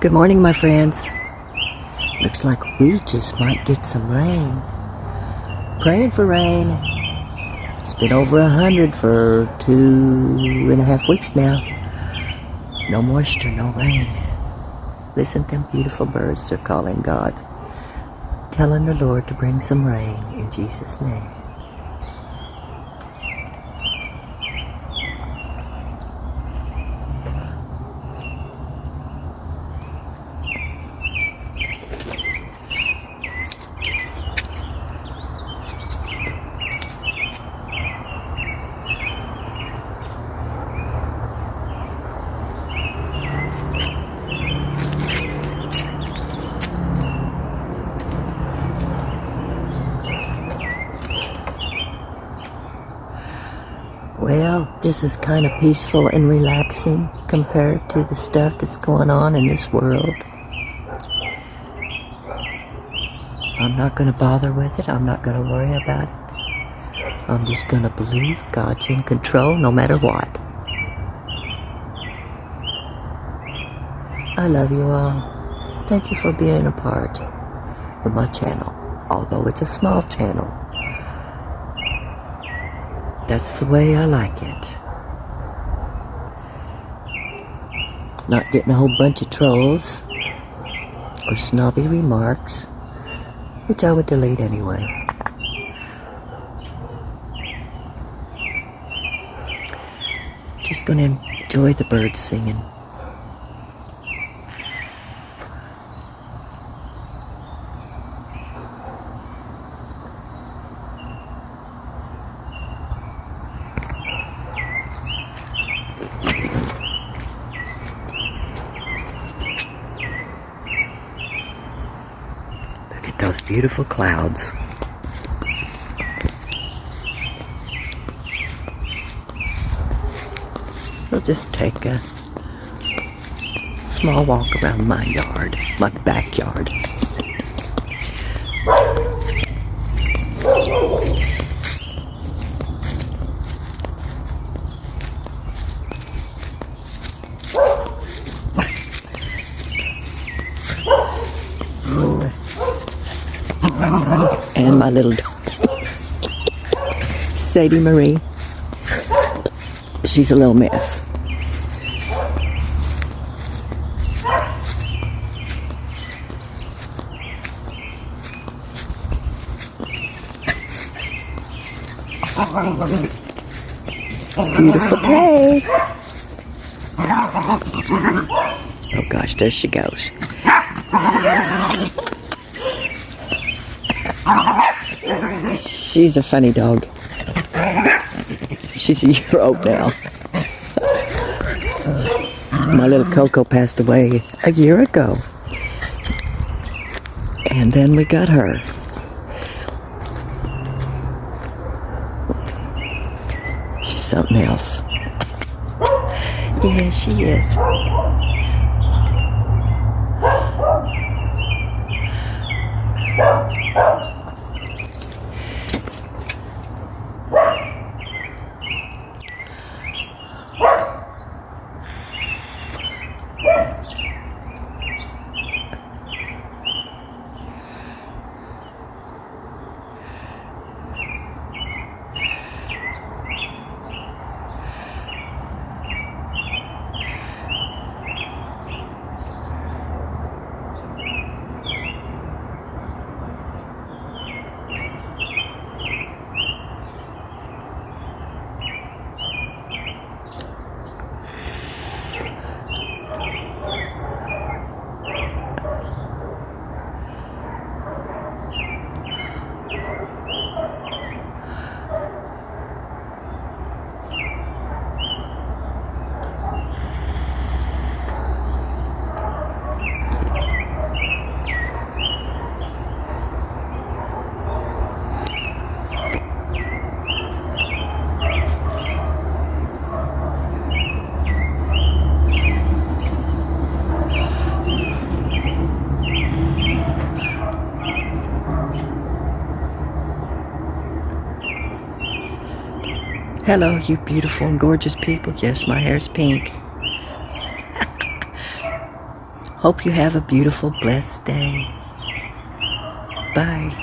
Good morning, my friends. Looks like we just might get some rain. Praying for rain. It's been over 100 for 2.5 weeks now. No moisture, no rain. Listen to them beautiful birds, they're calling God, telling the Lord to bring some rain in Jesus' name. Well, this is kind of peaceful and relaxing compared to the stuff that's going on in this world. I'm not going to bother with it. I'm not going to worry about it. I'm just going to believe God's in control no matter what. I love you all. Thank you for being a part of my channel, although it's a small channel. That's the way I like it. Not getting a whole bunch of trolls or snobby remarks, which I would delete anyway. Just gonna enjoy the birds singing. Those beautiful clouds. We'll just take a small walk around my yard, my backyard. And my little dog, Sadie Marie. She's a little mess. Beautiful day. Oh gosh, there she goes. She's a funny dog. She's a year old now. My little Coco passed away a year ago. And then we got her. She's something else. Yeah, she is. Hello, you beautiful and gorgeous people. Yes, my hair's pink. Hope you have a beautiful, blessed day. Bye.